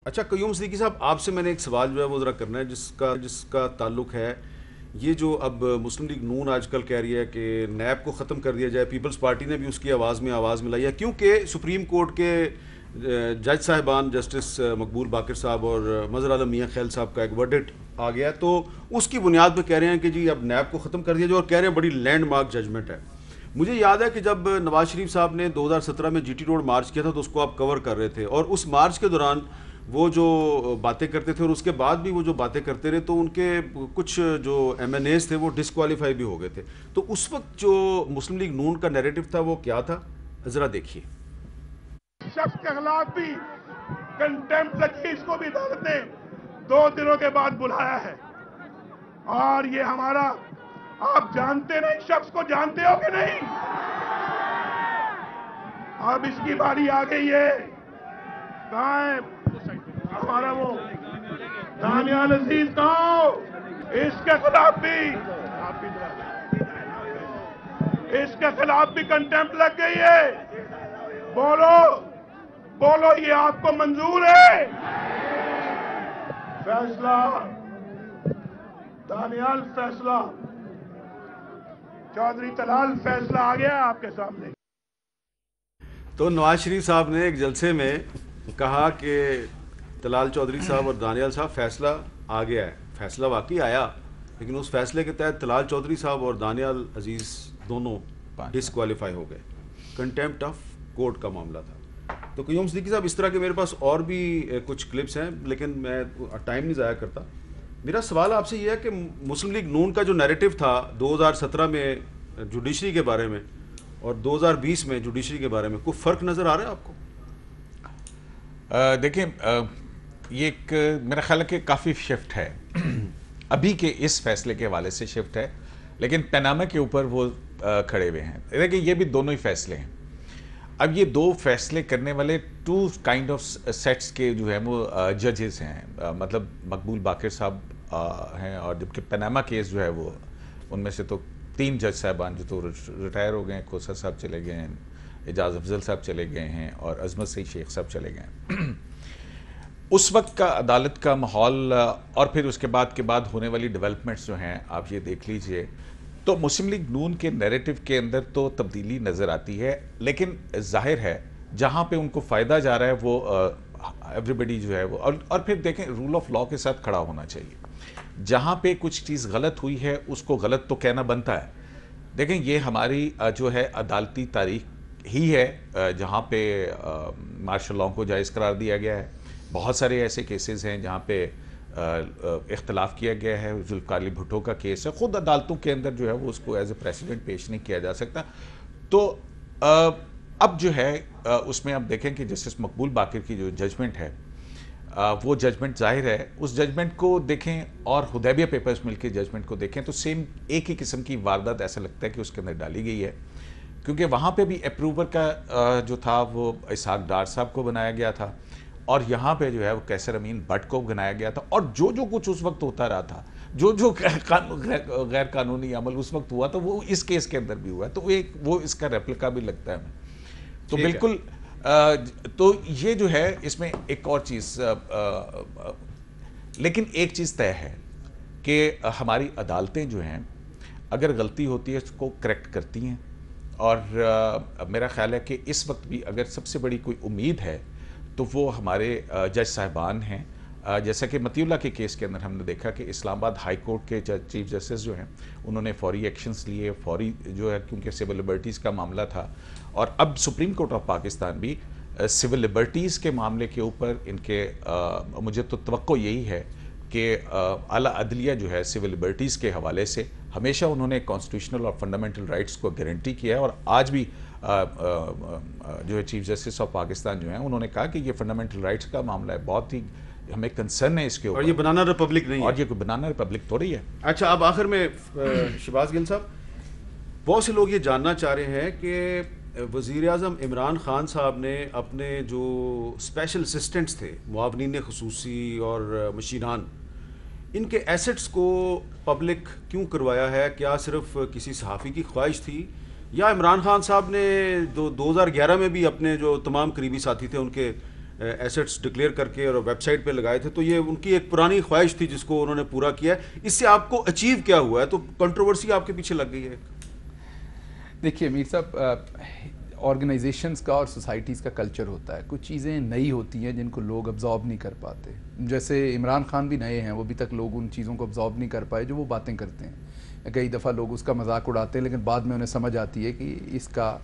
اچھا قیوم صدیقی صاحب، آپ سے میں نے ایک سوال جو ہے وہ ذرا کرنا ہے جس کا تعلق ہے یہ جو اب مسلم لیگ نون آج کل کہہ رہی ہے کہ نیب کو ختم کر دیا جائے. پیپلز پارٹی نے بھی اس کی آواز میں آواز ملائی ہے کیونکہ سپریم کورٹ کے جج صاحبان جسٹس مقبول باقر صاحب اور مظہر عالم میاں خیل صاحب کا ایک ورڈکٹ آ گیا ہے، تو اس کی بنیاد پہ کہہ رہے ہیں کہ جی اب نیب کو ختم کر دیا جائے، اور کہہ رہے ہیں بڑی لینڈ مارک ججمنٹ ہے. مجھے یاد ہے کہ جب نواز شریف صاحب نے 2017 میں جی ٹی روڈ مارچ کیا تھا تو اس کو آپ کور کر رہے تھے، اور اس مارچ کے دوران وہ جو باتیں کرتے تھے اور اس کے بعد بھی وہ جو باتیں کرتے رہے تو ان کے کچھ جو ایم این ایز تھے وہ ڈسکوالیفائی بھی ہو گئے تھے. تو اس وقت جو مسلم لیگ نون کا نیریٹو تھا وہ کیا تھا، ذرا دیکھیے. شخص کے خلاف بھی کنٹمپٹ لگی، اس کو بھی عدالت نے 2 دنوں کے بعد بلایا ہے. اور یہ ہمارا، آپ جانتے نہیں شخص کو، جانتے ہو کہ نہیں؟ اب اس کی باری آ گئی ہے. کہاں ہے ہمارا وہ دانیال عزیز؟ کہاں؟ اس کے خلاف بھی کنٹمپٹ لگ گئی ہے. بولو یہ آپ کو منظور ہے؟ فیصلہ دانیال، فیصلہ چودھری طلال، فیصلہ آ گیا آپ کے سامنے. تو نواز شریف صاحب نے ایک جلسے میں کہا کہ طلال چودھری صاحب اور دانیال صاحب فیصلہ آ گیا ہے. فیصلہ واقعی آیا، لیکن اس فیصلے کے تحت طلال چودھری صاحب اور دانیال عزیز دونوں ڈسکوالیفائی ہو گئے. کنٹمپٹ آف کورٹ کا معاملہ تھا. تو قیوم صدیقی صاحب، اس طرح کے میرے پاس اور بھی کچھ کلپس ہیں لیکن میں ٹائم نہیں ضائع کرتا. میرا سوال آپ سے یہ ہے کہ مسلم لیگ نون کا جو نیریٹو تھا 2017 میں جوڈیشری کے بارے میں اور 2020 میں جوڈیشری کے بارے میں، کوئی فرق نظر آ رہا ہے آپ کو؟ دیکھیں، یہ ایک میرا خیال ہے کہ کافی شفٹ ہے ابھی کے اس فیصلے کے حوالے سے شفٹ ہے، لیکن پیناما کے اوپر وہ کھڑے ہوئے ہیں. دیکھیں یہ بھی دونوں ہی فیصلے ہیں. اب یہ دو فیصلے کرنے والے 2 کائنڈ آف سیٹس کے جو ہیں وہ ججز ہیں. مطلب مقبول باقر صاحب ہیں، اور جبکہ پیناما کیس جو ہے وہ ان میں سے تو 3 جج صاحبان جو تو ریٹائر ہو گئے ہیں. کوثر صاحب چلے گئے ہیں، اعجاز افضل صاحب چلے گئے ہیں، اور عظمت سعید شیخ صاحب چلے گئے ہیں. اس وقت کا عدالت کا ماحول اور پھر اس کے بعد ہونے والی ڈیولپمنٹس جو ہیں آپ یہ دیکھ لیجئے، تو مسلم لیگ نون کے نیریٹو کے اندر تو تبدیلی نظر آتی ہے. لیکن ظاہر ہے جہاں پہ ان کو فائدہ جا رہا ہے وہ ایوریبڈی جو ہے وہ، اور پھر دیکھیں رول آف لا کے ساتھ کھڑا ہونا چاہیے. جہاں پہ کچھ چیز غلط ہوئی ہے اس کو غلط تو کہنا بنتا ہے. دیکھیں یہ ہماری جو ہے عدالتی تاریخ ہی ہے جہاں پہ مارشل لاء کو جائز قرار دیا گیا ہے. بہت سارے ایسے کیسز ہیں جہاں پہ اختلاف کیا گیا ہے. ذوالفقار علی بھٹو کا کیس ہے، خود عدالتوں کے اندر جو ہے وہ اس کو ایز اے پریسیڈنٹ پیش نہیں کیا جا سکتا. تو اب جو ہے اس میں آپ دیکھیں کہ جسٹس مقبول باقر کی جو ججمنٹ ہے وہ ججمنٹ ظاہر ہے، اس ججمنٹ کو دیکھیں اور حدیبیہ پیپرز مل کے ججمنٹ کو دیکھیں تو سیم ایک ہی قسم کی واردات ایسا لگتا ہے کہ اس کے اندر ڈالی گئی ہے. کیونکہ وہاں پہ بھی اپروور کا جو تھا وہ اسحاق ڈار صاحب کو بنایا گیا تھا، اور یہاں پہ جو ہے وہ قیصر امین بٹ کو بنایا گیا تھا. اور جو کچھ اس وقت ہوتا رہا تھا، جو غیر قانونی عمل اس وقت ہوا تھا وہ اس کیس کے اندر بھی ہوا ہے. تو وہ اس کا ریپلیکا بھی لگتا ہے ہمیں. تو بالکل تو یہ جو ہے اس میں ایک اور چیز، لیکن ایک چیز طے ہے کہ ہماری عدالتیں جو ہیں اگر غلطی ہوتی ہے اس کو کریکٹ کرتی ہیں. اور میرا خیال ہے کہ اس وقت بھی اگر سب سے بڑی کوئی امید ہے تو وہ ہمارے جج صاحبان ہیں. جیسا کہ مطیع اللہ کے کیس کے اندر ہم نے دیکھا کہ اسلام آباد ہائی کورٹ کے چیف جسٹس جو ہیں انہوں نے فوری ایکشنز لیے، فوری جو ہے، کیونکہ سول لبرٹیز کا معاملہ تھا. اور اب سپریم کورٹ آف پاکستان بھی سول لبرٹیز کے معاملے کے اوپر ان کے مجھے تو توقع یہی ہے کہ اعلیٰ عدلیہ جو ہے سول لبرٹیز کے حوالے سے ہمیشہ انہوں نے کانسٹیٹیوشنل اور فنڈامنٹل رائٹس کو گارنٹی کیا ہے. اور آج بھی جو ہے چیف جسٹس آف پاکستان جو ہیں انہوں نے کہا کہ یہ فنڈامنٹل رائٹس کا معاملہ ہے، بہت ہی ہمیں کنسرن ہے اس کے اوپر، اور یہ بنانا ریپبلک نہیں ہے، اور یہ کوئی بنانا ریپبلک تھوڑی ہے. اچھا، اب آخر میں شہباز گل صاحب، بہت سے لوگ یہ جاننا چاہ رہے ہیں کہ وزیر اعظم عمران خان صاحب نے اپنے جو اسپیشل اسسٹنٹس تھے، معاونین خصوصی اور مشیران، ان کے ایسٹس کو پبلک کیوں کروایا ہے؟ کیا صرف کسی صحافی کی خواہش تھی، یا عمران خان صاحب نے 2011 میں بھی اپنے جو تمام قریبی ساتھی تھے ان کے ایسٹس ڈکلیئر کر کے اور ویب سائٹ پہ لگائے تھے، تو یہ ان کی ایک پرانی خواہش تھی جس کو انہوں نے پورا کیا ہے. اس سے آپ کو اچیو کیا ہوا ہے؟ تو کنٹروورسی آپ کے پیچھے لگ گئی ہے. دیکھیے امیر صاحب، آرگنائزیشنز کا اور سوسائٹیز کا کلچر ہوتا ہے، کچھ چیزیں نئی ہوتی ہیں جن کو لوگ ابزارب نہیں کر پاتے. جیسے عمران خان بھی نئے ہیں، وہ ابھی تک لوگ ان چیزوں کو ابزارب نہیں کر پائے جو وہ باتیں کرتے ہیں. کئی دفعہ لوگ اس کا مذاق اڑاتے ہیں، لیکن بعد میں انہیں سمجھ آتی ہے کہ اس کا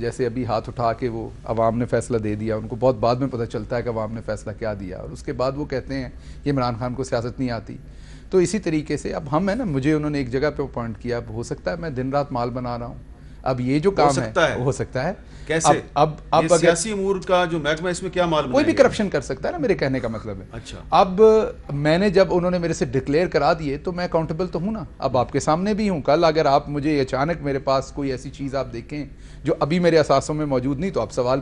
جیسے ابھی ہاتھ اٹھا کے وہ عوام نے فیصلہ دے دیا، ان کو بہت بعد میں پتہ چلتا ہے کہ عوام نے فیصلہ کیا دیا، اور اس کے بعد وہ کہتے ہیں کہ عمران خان کو سیاست نہیں آتی. تو اسی طریقے سے اب ہم ہیں نا، مجھے انہوں نے ایک جگہ پہ اپوائنٹ کیا، اب ہو سکتا ہے میں دن رات مال بنا رہا ہوں. اب یہ جو کام ہے ہو سکتا ہے کیسے؟ اب سیاسی امور کا جو محکمہ اس میں کیا مال کوئی بھی کرپشن کر سکتا ہے نا، میرے کہنے کا مطلب ہے. اچھا، اب میں نے جب انہوں نے میرے سے ڈکلیئر کرا دیے تو میں اکاؤنٹیبل تو ہوں نا. اب آپ کے سامنے بھی ہوں. کل اگر آپ مجھے اچانک میرے پاس کوئی ایسی چیز آپ دیکھیں جو ابھی میرے اثاثوں میں موجود نہیں، تو آپ سوال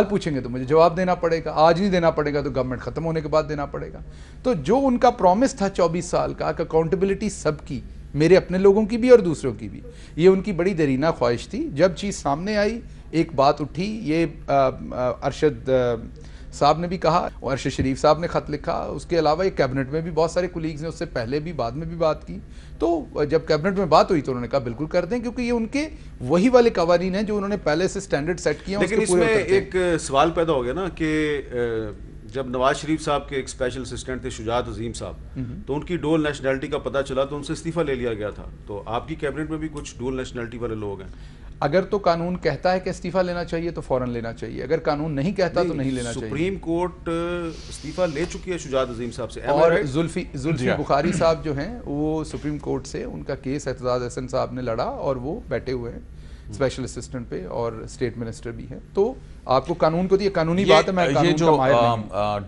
پوچھیں گے تو مجھے جواب دینا پڑے گا. آج نہیں دینا پڑے گا تو گورنمنٹ ختم ہونے کے بعد دینا پڑے گا. تو جو ان کا پرومس تھا 24 سال کا کہ اکاؤنٹیبلٹی سب کی، میرے اپنے لوگوں کی بھی اور دوسروں کی بھی، یہ ان کی بڑی دیرینہ خواہش تھی. جب چیز سامنے آئی، ایک بات اٹھی، یہ ارشد صاحب نے بھی کہا، اور ارشد شریف صاحب نے خط لکھا. اس کے علاوہ ایک کیبنٹ میں بھی بہت سارے کولیگز نے اس سے پہلے بھی بعد میں بھی بات کی. تو جب کیبنٹ میں بات ہوئی تو انہوں نے کہا بالکل کر دیں، کیونکہ یہ ان کے وہی والے قوانین ہیں جو انہوں نے پہلے سے سٹینڈرڈ سیٹ کیا. لیکن اس میں ایک سوال پیدا ہو گیا نا کہ جب نواز شریف صاحب کے ایک اسپیشل اسسٹنٹ تھے شجاعت عظیم صاحب، تو ان کی ڈول نیشنلٹی کا پتہ چلا تو ان سے استعفیٰ لے لیا گیا تھا. تو آپ کی کیبنٹ میں بھی کچھ ڈول نیشنلٹی والے لوگ ہیں. اگر تو قانون کہتا ہے کہ استعفیٰ لینا چاہیے تو فوراً لینا چاہیے، اگر قانون نہیں کہتا تو نہیں لینا چاہیے. سپریم کورٹ استعفیٰ لے چکی ہے شجاعت عظیم صاحب سے. اور زلفی بخاری صاحب جو ہیں وہ سپریم کورٹ سے ان کا کیس اعتزاز احسن صاحب نے لڑا اور وہ بیٹھے ہوئے ہیں اسپیشل اسسٹنٹ پہ، اور اسٹیٹ منسٹر بھی ہیں. تو آپ کو قانون کو یہ قانونی بات ہے. میں یہ جو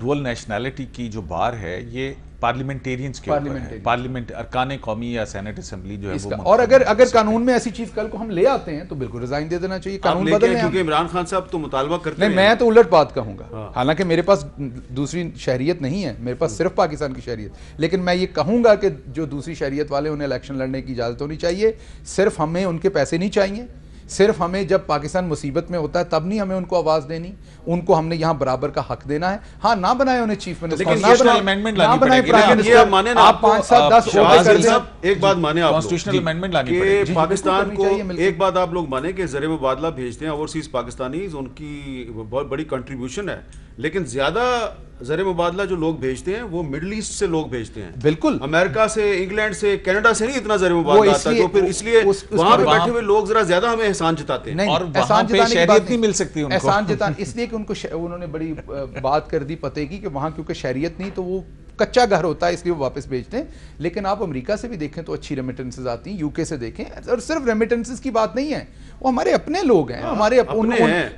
ڈول نیشنلٹی کی جو بار ہے یہ پارلیمنٹیرینز کے اوپر ہے، پارلیمنٹ ارکان قومی یا سینٹ اسمبلی جو ہے وہ. اور اگر قانون میں ایسی چیز کل کو ہم لے آتے ہیں تو بالکل ریزائن دے دینا چاہیے. قانون بدلنے کیونکہ عمران خان صاحب تو مطالبہ کرتے ہیں. نہیں، میں تو الٹ بات کہوں گا. حالانکہ میرے پاس دوسری شہریت نہیں ہے، میرے پاس صرف پاکستان کی شہریت، لیکن میں یہ کہوں گا کہ جو دوسری شہریت والے انہیں الیکشن لڑنے کی اجازت ہونی چاہیے. صرف ہمیں ان کے پیسے نہیں چاہیے، صرف ہمیں جب پاکستان مصیبت میں ہوتا ہے تب نہیں ہمیں ان کو آواز دینی، ان کو ہم نے یہاں برابر کا حق دینا ہے. ہاں، نہ بنائے انہیں چیف منسٹر، لیکن نیشنل امینڈمنٹ لانی پڑے گی. آپ 5 7 10 ایک بات مانیں آپ کانسٹیٹیوشنل امینڈمنٹ لانی پڑے کہ پاکستان کو ایک بات آپ لوگ مانیں کہ زر مبادلہ بھیجتے ہیں اوورسیز پاکستانیز، ان کی بہت بڑی کنٹریبیوشن ہے، لیکن زیادہ زر مبادلہ جو لوگ بھیجتے ہیں وہ مڈل ایسٹ سے لوگ بھیجتے ہیں. بالکل، امریکہ سے، انگلینڈ سے، کینیڈا سے نہیں اتنا زر مبادلہ آتا، تو پھر اس لیے وہاں پہ بیٹھے ہوئے لوگ ذرا زیادہ ہمیں احسان جتاتے ہیں. اور وہاں پہ شہریت نہیں مل سکتی ان کو. احسان جتانا اس لیے کہ ان کو انہوں نے بڑی بات کر دی پتے کی کہ وہاں کیونکہ شہریت نہیں تو وہ کچا گھر ہوتا ہے، اس لیے وہ واپس بھیجتے ہیں. لیکن آپ امریکہ سے بھی دیکھیں تو اچھی ریمیٹنسز آتی ہیں، یو کے سے دیکھیں. اور صرف ریمیٹنسز کی بات نہیں ہے، وہ ہمارے اپنے لوگ ہیں،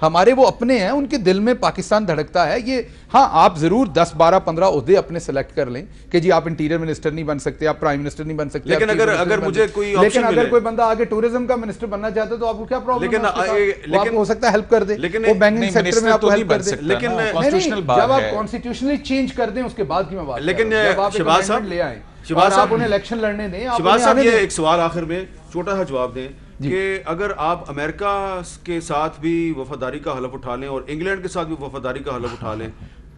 ہمارے وہ اپنے ہیں، ان کے دل میں پاکستان دھڑکتا ہے. یہ ہاں، آپ ضرور 10 12 15 عہدے اپنے سلیکٹ کر لیں کہ جی آپ انٹیریئر منسٹر نہیں بن سکتے، آپ پرائم منسٹر نہیں بن سکتے، لیکن اگر مجھے کوئی لیکن اگر کوئی بندہ آگے ٹورزم کا منسٹر بننا چاہتا ہے تو آپ کو کیا پرابلم ہے؟ لیکن ہو سکتا ہے ہیلپ کر دے، وہ بینکنگ سیکٹر میں آپ کو ہیلپ کر دے. لیکن جب آپ کانسٹیٹیوشنلی چینج کر دیں اس کے بعد کی میں بات. لیکن شہباز صاحب لے آئیں، شہباز صاحب انہیں الیکشن لڑنے دیں. شہباز صاحب یہ ایک سوال آخر میں چھوٹا سا جواب دیں کہ اگر آپ امریکہ کے ساتھ بھی وفاداری کا حلف اٹھا لیں اور انگلینڈ کے ساتھ بھی وفاداری کا حلف اٹھا لیں،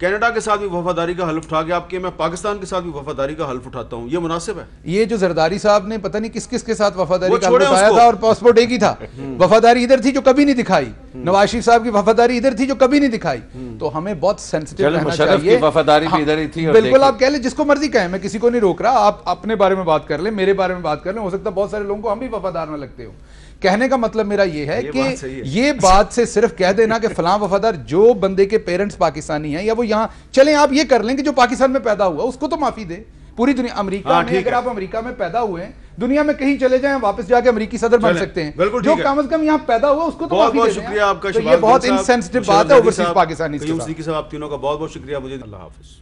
کینیڈا کے ساتھ بھی وفاداری کا حلف اٹھا کے آپ کے میں پاکستان کے ساتھ بھی وفاداری کا حلف اٹھاتا ہوں، یہ مناسب ہے؟ یہ جو زرداری صاحب نے پتہ نہیں کس کس کے ساتھ وفاداری کا حلف اٹھایا تھا اور پاسپورٹ ایک ہی تھا. وفاداری ادھر تھی جو کبھی نہیں دکھائی. نواز شریف صاحب کی وفاداری ادھر تھی جو کبھی نہیں دکھائی. تو ہمیں بہت سینسٹیو رہنا چاہیے. وفاداری بھی ادھر ہی تھی. بالکل، آپ کہہ لیں جس کو مرضی کہیں، میں کسی کو نہیں روک رہا. آپ اپنے بارے میں بات کر لیں، میرے بارے میں بات کر لیں. ہو سکتا ہے بہت سارے لوگوں کو ہم بھی وفادار نہ لگتے ہو. کہنے کا مطلب میرا یہ ہے کہ یہ بات سے صرف کہہ دینا کہ فلاں وفادار، جو بندے کے پیرنٹس پاکستانی ہیں یا وہ یہاں چلیں، آپ یہ کر لیں کہ جو پاکستان میں پیدا ہوا اس کو تو معافی دے. پوری دنیا، امریکہ میں اگر آپ امریکہ میں پیدا ہوئے ہیں، دنیا میں کہیں چلے جائیں، واپس جا کے امریکی صدر بن سکتے ہیں. جو کم از کم یہاں پیدا ہوا اس کو تو معافی دے دیں. بہت شکریہ آپ کا. یہ بہت انسینسٹیو بات ہے اوورسیز پاکستانی. صاحب آپ تینوں کا بہت بہت شکریہ. مجھے اللہ حافظ.